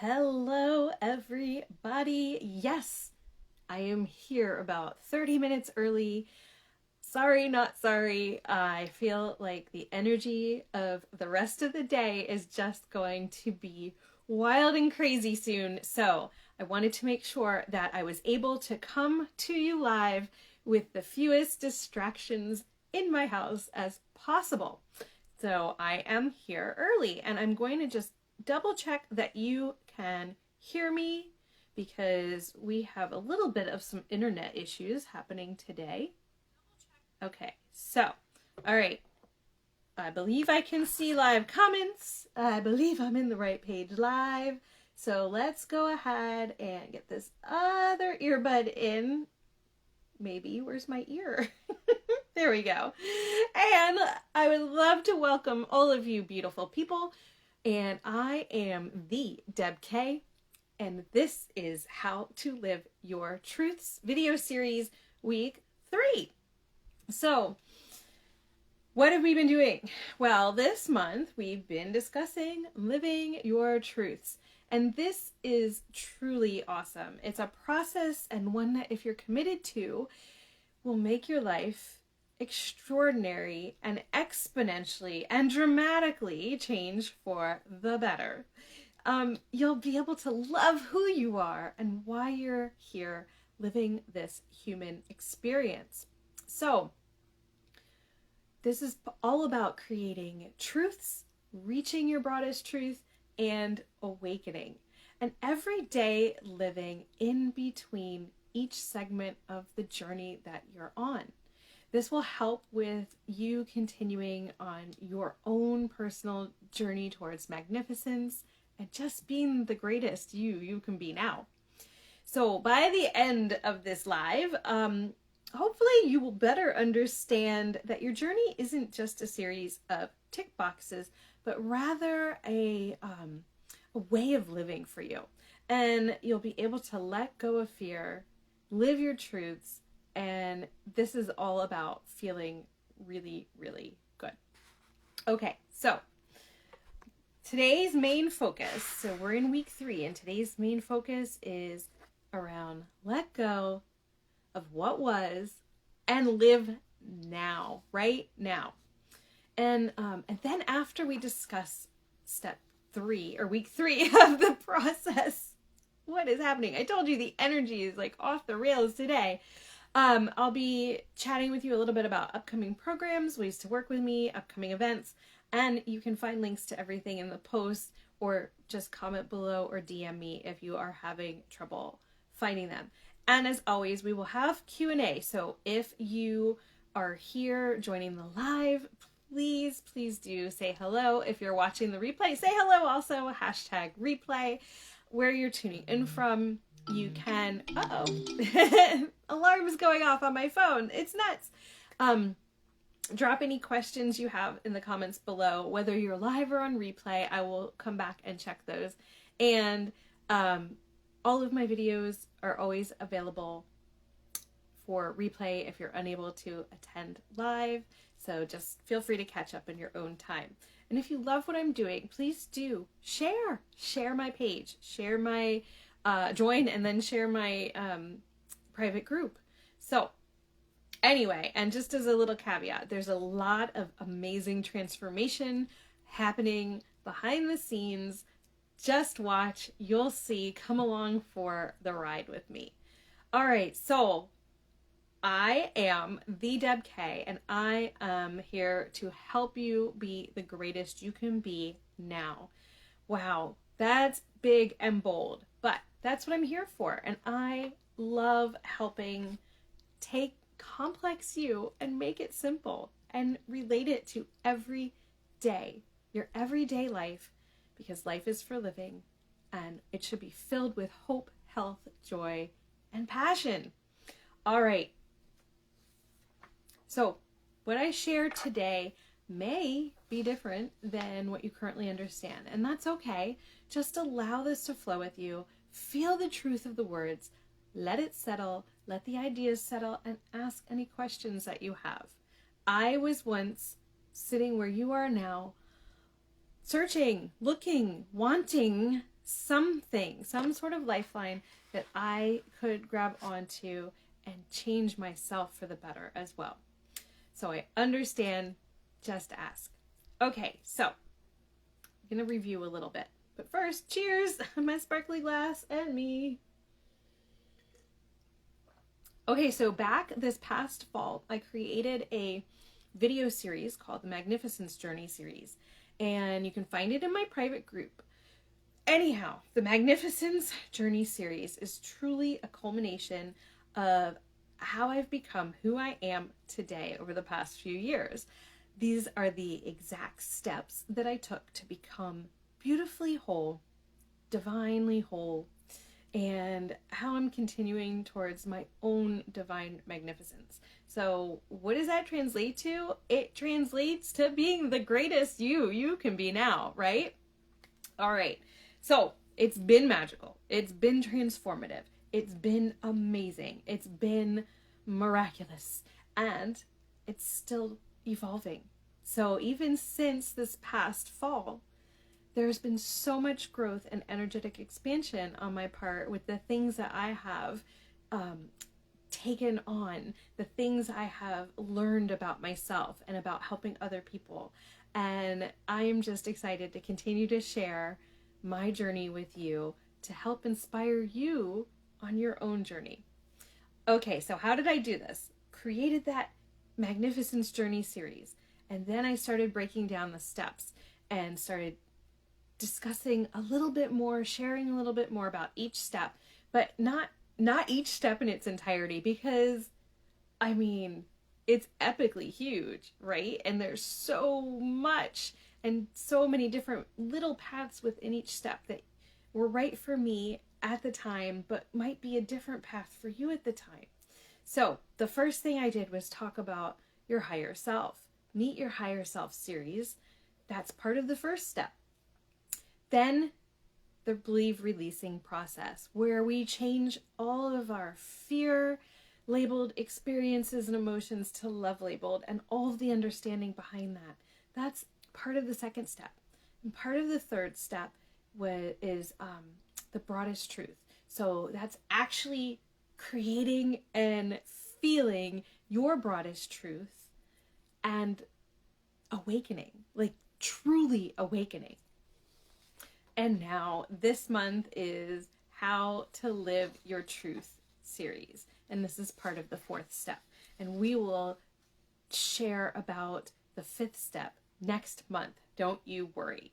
Hello, everybody. Yes, I am here about 30 minutes early. Sorry, not sorry. I feel like the energy of the rest of the day is just going to be wild and crazy soon. So I wanted to make sure that I was able to come to you live with the fewest distractions in my house as possible. So I am here early and I'm going to just double check that you can hear me because we have a little bit of some internet issues happening today. Okay, so, all right. I believe I can see live comments. I believe I'm in the right page live. So let's go ahead and get this other earbud in. Maybe, where's my ear? There we go. And I would love to welcome all of you beautiful people. And I am the Deb K, and this is How to Live Your Truths video series week 3. So, what have we been doing? Well, this month we've been discussing living your truths. And this is truly awesome. It's a process and one that if you're committed to will make your life extraordinary and exponentially and dramatically change for the better. You'll be able to love who you are and why you're here living this human experience. So, this is all about creating truths, reaching your broadest truth, and awakening. And everyday living in between each segment of the journey that you're on. This will help with you continuing on your own personal journey towards magnificence and just being the greatest you can be now. So by the end of this live, hopefully you will better understand that your journey isn't just a series of tick boxes, but rather a way of living for you. And you'll be able to let go of fear, live your truths, and this is all about feeling really, really good. Okay, so today's main focus, so we're in week 3, and today's main focus is around let go of what was and live now, right now. And then after we discuss step 3 or week 3 of the process, what is happening? I told you the energy is like off the rails today. I'll be chatting with you a little bit about upcoming programs, ways to work with me, upcoming events, and you can find links to everything in the post or just comment below or DM me if you are having trouble finding them. And as always, we will have Q&A. So if you are here joining the live, please do say hello. If you're watching the replay, say hello also, hashtag replay. Where you're tuning in from, you can, alarm is going off on my phone. It's nuts. Drop any questions you have in the comments below, whether you're live or on replay. I will come back and check those. And all of my videos are always available for replay if you're unable to attend live. So just feel free to catch up in your own time. And if you love what I'm doing, please do share my page, share my join, and then share my private group. So anyway, and just as a little caveat, there's a lot of amazing transformation happening behind the scenes. Just watch, you'll see, come along for the ride with me. All right, so I am the Deb K, and I am here to help you be the greatest you can be now. Wow, that's big and bold, but that's what I'm here for. And I love helping take complex you and make it simple and relate it to every day, your everyday life, because life is for living and it should be filled with hope, health, joy, and passion. All right. So what I share today may be different than what you currently understand, and that's okay. Just allow this to flow with you. Feel the truth of the words. Let it settle. Let the ideas settle, and ask any questions that you have. I was once sitting where you are now, searching, looking, wanting something, some sort of lifeline that I could grab onto and change myself for the better as well. So I understand, just ask. Okay, so I'm going to review a little bit. But first, cheers, my sparkly glass and me. Okay, so back this past fall, I created a video series called the Magnificence Journey series, and you can find it in my private group. Anyhow, the Magnificence Journey series is truly a culmination of how I've become who I am today over the past few years. These are the exact steps that I took to become beautifully whole, divinely whole, and how I'm continuing towards my own divine magnificence. So what does that translate to? It translates to being the greatest you can be now, right? All right. So it's been magical. It's been transformative. It's been amazing. It's been miraculous. And it's still evolving. So even since this past fall, there's been so much growth and energetic expansion on my part with the things that I have taken on, the things I have learned about myself and about helping other people. And I am just excited to continue to share my journey with you to help inspire you on your own journey. Okay, so how did I do this? Created that Magnificence Journey series, and then I started breaking down the steps and started discussing a little bit more, sharing a little bit more about each step, but not each step in its entirety, because I mean, it's epically huge, right? And there's so much and so many different little paths within each step that were right for me at the time, but might be a different path for you at the time. So the first thing I did was talk about your higher self. Meet Your Higher Self series. That's part of the first step. Then the believe releasing process, where we change all of our fear labeled experiences and emotions to love labeled, and all of the understanding behind that. That's part of the second step. And part of the third step is the broadest truth. So that's actually creating and feeling your broadest truth and awakening, like truly awakening. And now this month is How to Live Your Truth series. And this is part of the fourth step. And we will share about the fifth step next month. Don't you worry.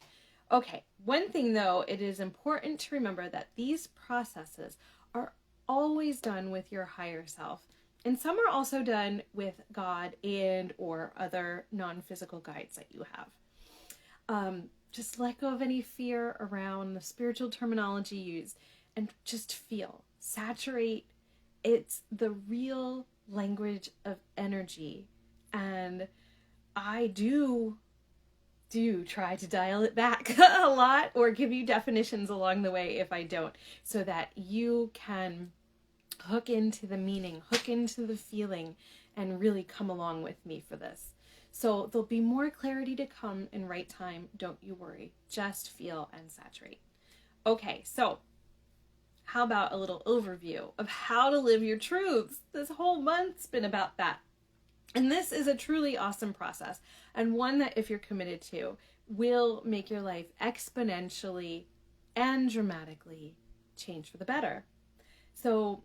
Okay, one thing though, it is important to remember that these processes are always done with your higher self. And some are also done with God and or other non-physical guides that you have. Just let go of any fear around the spiritual terminology used and just feel, saturate. It's the real language of energy. And I do try to dial it back a lot or give you definitions along the way if I don't, so that you can hook into the meaning, hook into the feeling, and really come along with me for this. So there'll be more clarity to come in right time. Don't you worry. Just feel and saturate. Okay, so how about a little overview of how to live your truths? This whole month's been about that. And this is a truly awesome process, and one that, if you're committed to, will make your life exponentially and dramatically change for the better. So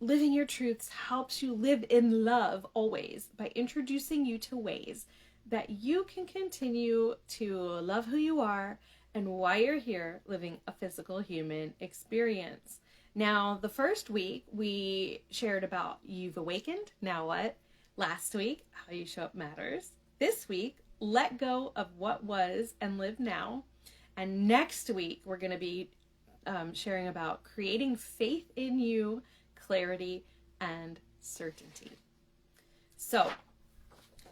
living your truths helps you live in love always by introducing you to ways that you can continue to love who you are and why you're here living a physical human experience. Now, the first week we shared about you've awakened, now what? Last week, how you show up matters. This week, let go of what was and live now. And next week, we're going to be sharing about creating faith in you, clarity, and certainty. So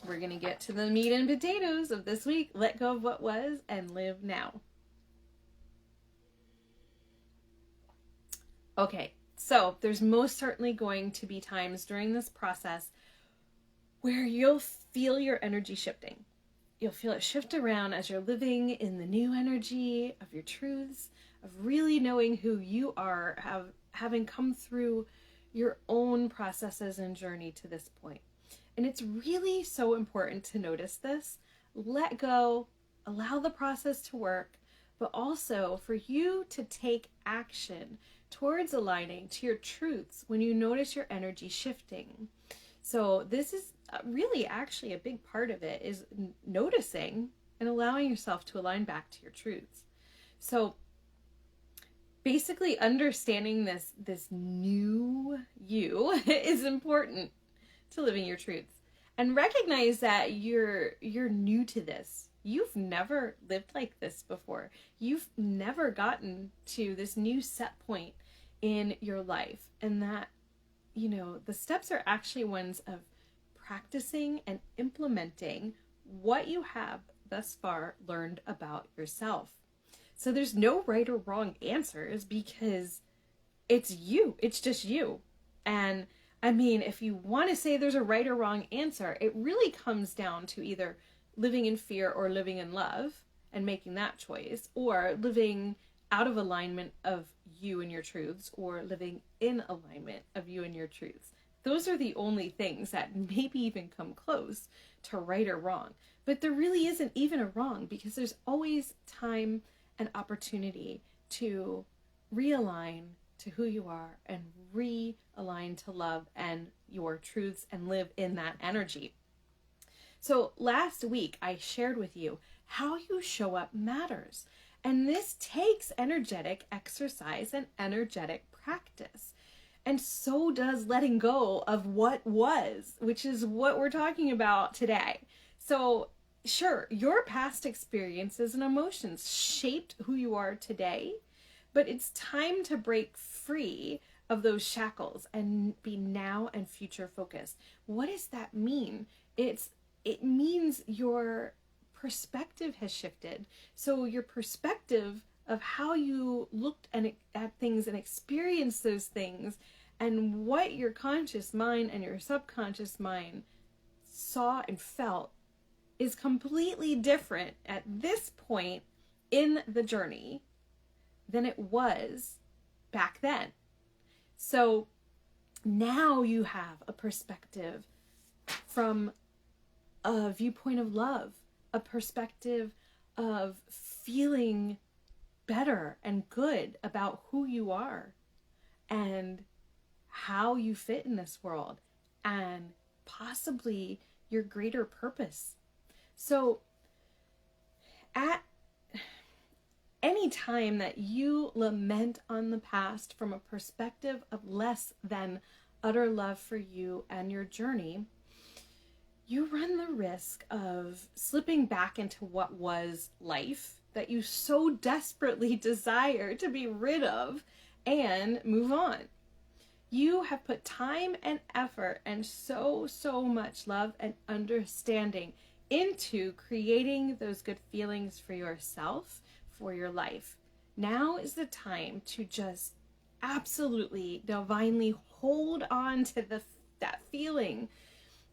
we're going to get to the meat and potatoes of this week. Let go of what was and live now. Okay, so there's most certainly going to be times during this process where you'll feel your energy shifting. you'll feel it shift around as you're living in the new energy of your truths, of really knowing who you are, having come through your own processes and journey to this point. And it's really so important to notice this, let go, allow the process to work, but also for you to take action towards aligning to your truths when you notice your energy shifting. So this is really actually a big part of it, is noticing and allowing yourself to align back to your truths. So basically understanding this new you is important to living your truths. And recognize that you're new to this. You've never lived like this before. You've never gotten to this new set point in your life. And that, the steps are actually ones of practicing and implementing what you have thus far learned about yourself. So there's no right or wrong answers, because it's you. It's just you. And I mean, if you want to say there's a right or wrong answer, it really comes down to either living in fear or living in love and making that choice, or living out of alignment of you and your truths, or living in alignment of you and your truths. Those are the only things that maybe even come close to right or wrong. But there really isn't even a wrong, because there's always time and opportunity to realign to who you are and realign to love and your truths and live in that energy. So last week I shared with you how you show up matters. And this takes energetic exercise and energetic practice. And so does letting go of what was, which is what we're talking about today. So sure, your past experiences and emotions shaped who you are today, but it's time to break free of those shackles and be now and future focused. What does that mean? It means your perspective has shifted. So your perspective of how you looked at things and experienced those things, and what your conscious mind and your subconscious mind saw and felt, is completely different at this point in the journey than it was back then. So now you have a perspective from a viewpoint of love, a perspective of feeling better and good about who you are and how you fit in this world, and possibly your greater purpose. So at any time that you lament on the past from a perspective of less than utter love for you and your journey, you run the risk of slipping back into what was life that you so desperately desire to be rid of and move on. You have put time and effort and so much love and understanding into creating those good feelings for yourself, for your life. Now is the time to just absolutely divinely hold on to that feeling.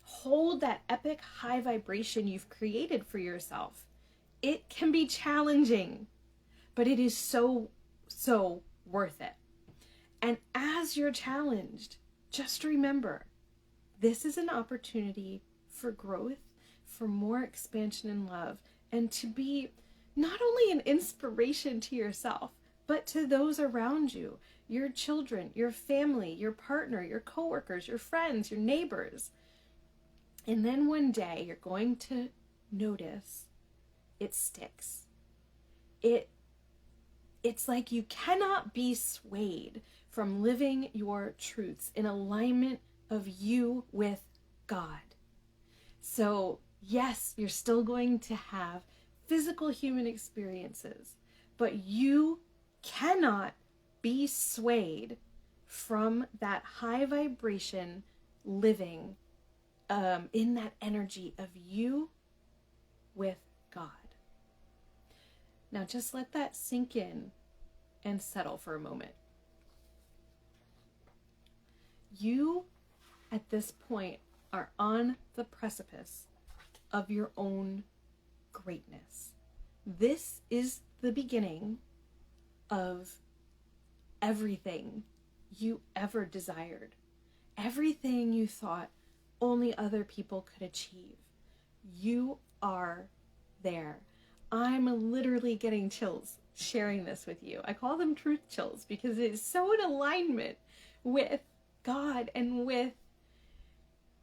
Hold that epic high vibration you've created for yourself. It can be challenging, but it is so worth it. And as you're challenged, just remember, this is an opportunity for growth, for more expansion in love, and to be not only an inspiration to yourself, but to those around you, your children, your family, your partner, your coworkers, your friends, your neighbors. And then one day you're going to notice it sticks. It's like you cannot be swayed from living your truths in alignment of you with God. So yes, you're still going to have physical human experiences, but you cannot be swayed from that high vibration living in that energy of you with God. Now just let that sink in and settle for a moment. You, at this point, are on the precipice of your own greatness. This is the beginning of everything you ever desired. Everything you thought only other people could achieve. You are there. I'm literally getting chills sharing this with you. I call them truth chills because it is so in alignment with God and with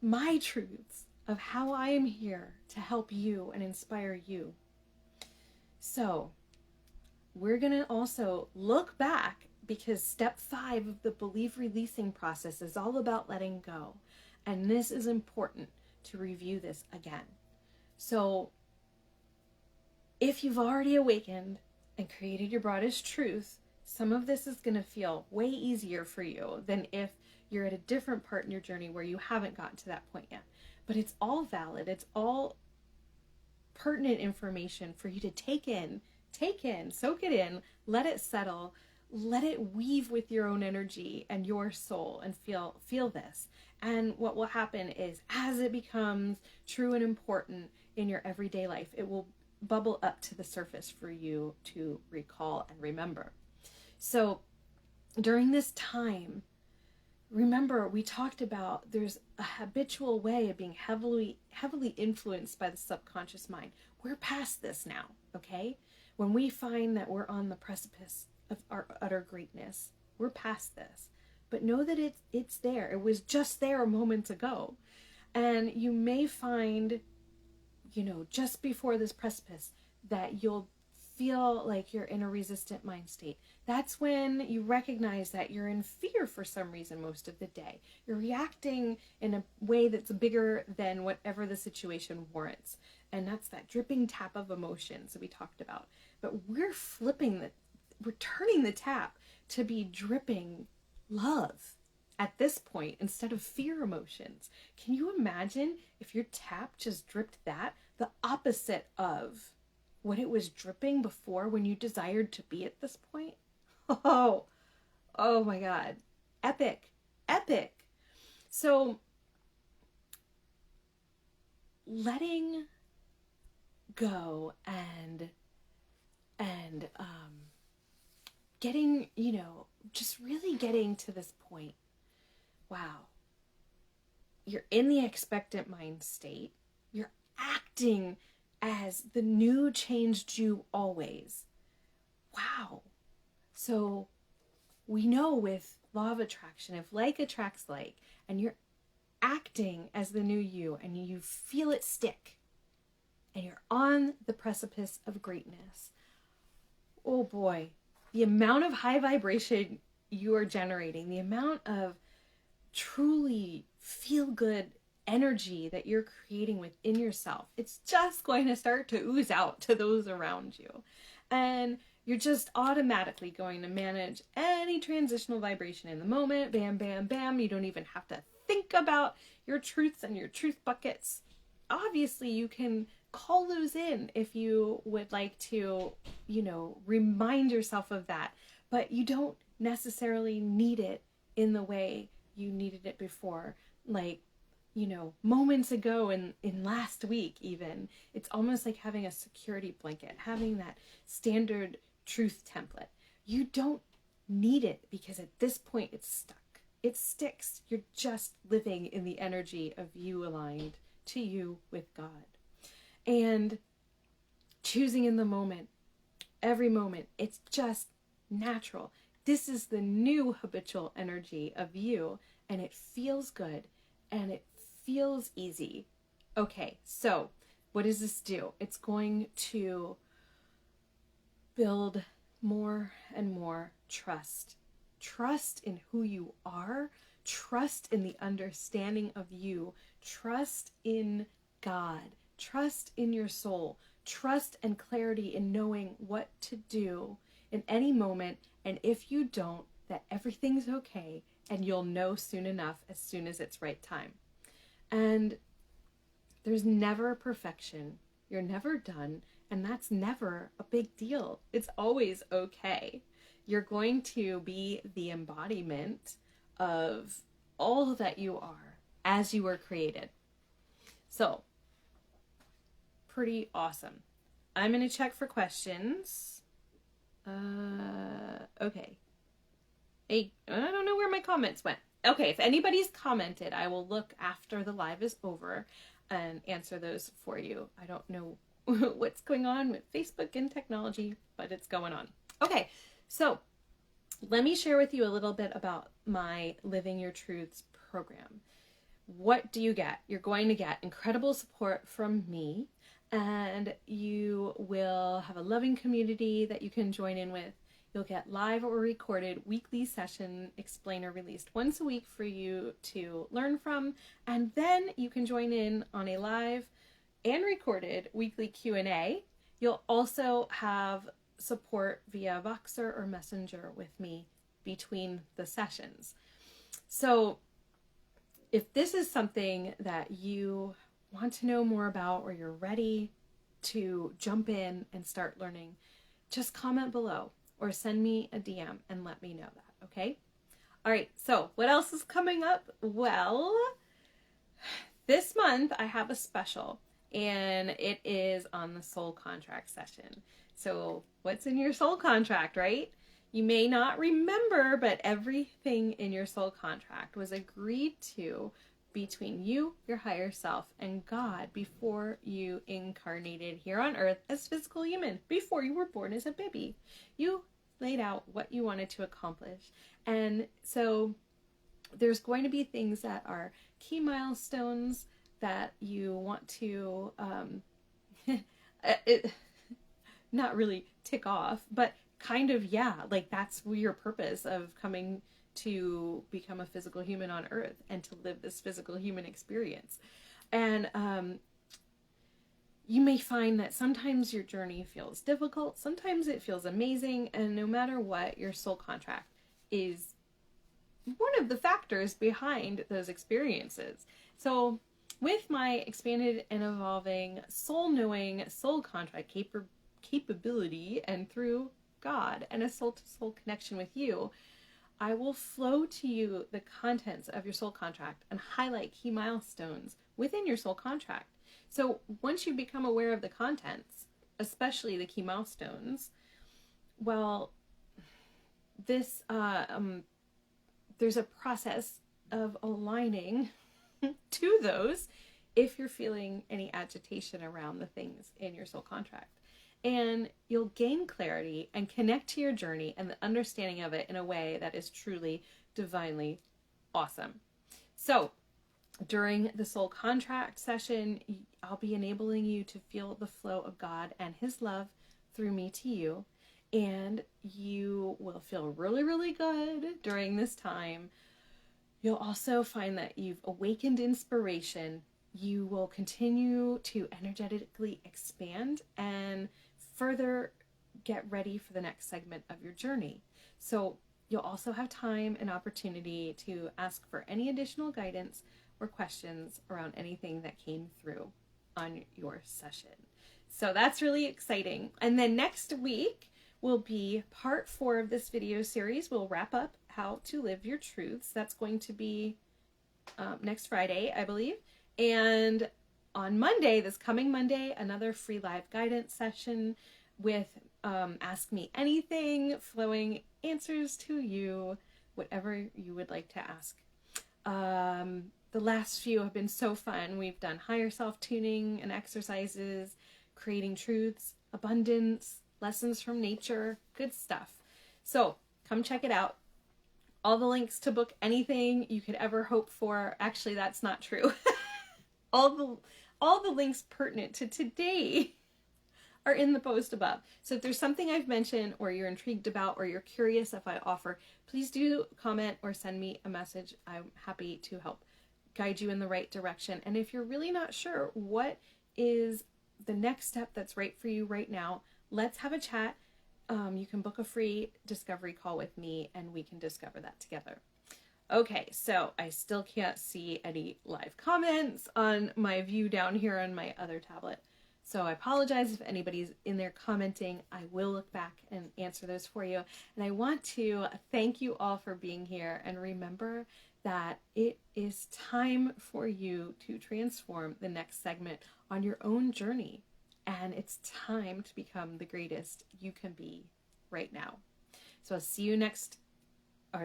my truths of how I am here to help you and inspire you. So we're going to also look back, because step 5 of the belief releasing process is all about letting go. And this is important to review this again. So if you've already awakened and created your broadest truth, some of this is going to feel way easier for you than if you're at a different part in your journey where you haven't gotten to that point yet. But it's all valid. It's all pertinent information for you to take in, soak it in, let it settle, let it weave with your own energy and your soul, and feel this. And what will happen is, as it becomes true and important in your everyday life, it will bubble up to the surface for you to recall and remember. So during this time, remember, we talked about there's a habitual way of being heavily influenced by the subconscious mind. We're past this now, okay? When we find that we're on the precipice of our utter greatness, we're past this. But know that it's there. It was just there moments ago. And you may find, just before this precipice, that you'll feel like you're in a resistant mind state. That's when you recognize that you're in fear for some reason most of the day. You're reacting in a way that's bigger than whatever the situation warrants. And that's that dripping tap of emotions that we talked about. But we're turning the tap to be dripping love at this point instead of fear emotions. Can you imagine if your tap just dripped that? The opposite of what it was dripping before when you desired to be at this point? Oh my God. Epic. So letting go and getting, just really getting to this point. Wow. You're in the expectant mind state. You're acting as the new changed you always. Wow. So we know with law of attraction, if like attracts like, and you're acting as the new you and you feel it stick, and you're on the precipice of greatness, oh boy, the amount of high vibration you are generating, the amount of truly feel-good energy that you're creating within yourself, it's just going to start to ooze out to those around you. And you're just automatically going to manage any transitional vibration in the moment. Bam, bam, bam. You don't even have to think about your truths and your truth buckets. Obviously, you can call those in if you would like to, remind yourself of that. But you don't necessarily need it in the way you needed it before. Like, moments ago in last week even, it's almost like having a security blanket, having that standard truth template. You don't need it because at this point it's stuck. It sticks. You're just living in the energy of you aligned to you with God. And choosing in the moment, every moment, it's just natural. This is the new habitual energy of you, and it feels good and it feels easy. Okay, so what does this do? It's going to build more and more trust. Trust in who you are, trust in the understanding of you, trust in God, trust in your soul, trust and clarity in knowing what to do in any moment, and if you don't, that everything's okay, and you'll know soon enough as soon as it's right time. And there's never perfection. You're never done, and that's never a big deal. It's always okay. You're going to be the embodiment of all that you are as you were created. So, pretty awesome. I'm going to check for questions. Okay. Hey, I don't know where my comments went. Okay, if anybody's commented, I will look after the live is over and answer those for you. I don't know what's going on with Facebook and technology, but it's going on. Okay, so let me share with you a little bit about my Living Your Truths program. What do you get? You're going to get incredible support from me, and you will have a loving community that you can join in with. You'll get live or recorded weekly session explainer released once a week for you to learn from, and then you can join in on a live and recorded weekly Q&A. You'll also have support via Voxer or Messenger with me between the sessions. So if this is something that you want to know more about or you're ready to jump in and start learning, just comment below or send me a DM and let me know that, okay? All right, so what else is coming up? Well, this month I have a special, and it is on the soul contract session. So what's in your soul contract, right? You may not remember, but everything in your soul contract was agreed to between you, your higher self, and God before you incarnated here on earth as physical human, before you were born as a baby. You laid out what you wanted to accomplish. And so there's going to be things that are key milestones that you want to not really tick off, but kind of, yeah, like that's your purpose of coming to become a physical human on earth and to live this physical human experience. And you may find that sometimes your journey feels difficult, sometimes it feels amazing, and no matter what, your soul contract is one of the factors behind those experiences. So with my expanded and evolving soul knowing soul contract capability, and through God and a soul-to-soul connection with you, I will flow to you the contents of your soul contract and highlight key milestones within your soul contract. So once you become aware of the contents, especially the key milestones, well, this there's a process of aligning to those if you're feeling any agitation around the things in your soul contract. And you'll gain clarity and connect to your journey and the understanding of it in a way that is truly divinely awesome. So during the soul contract session, I'll be enabling you to feel the flow of God and his love through me to you. And you will feel really, really good during this time. You'll also find that you've awakened inspiration. You will continue to energetically expand and further get ready for the next segment of your journey. So you'll also have time and opportunity to ask for any additional guidance or questions around anything that came through on your session. So that's really exciting. And then next week will be part 4 of this video series. We'll wrap up how to live your truths. That's going to be next Friday, I believe. And on Monday, this coming Monday, another free live guidance session with Ask Me Anything, flowing answers to you, whatever you would like to ask. The last few have been so fun. We've done higher self-tuning and exercises, creating truths, abundance, lessons from nature, good stuff. So come check it out. All the links to book anything you could ever hope for. Actually, that's not true. All the links pertinent to today are in the post above. So if there's something I've mentioned or you're intrigued about or you're curious if I offer, please do comment or send me a message. I'm happy to help guide you in the right direction. And if you're really not sure what is the next step that's right for you right now, let's have a chat. You can book a free discovery call with me and we can discover that together. Okay, so I still can't see any live comments on my view down here on my other tablet. So I apologize if anybody's in there commenting. I will look back and answer those for you. And I want to thank you all for being here. And remember that it is time for you to transform the next segment on your own journey. and it's time to become the greatest you can be right now. So I'll see you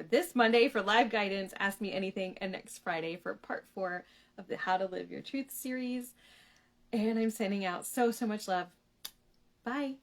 this Monday for live guidance, Ask Me Anything, and next Friday for part 4 of the How to Live Your Truth series. And I'm sending out so much love. Bye.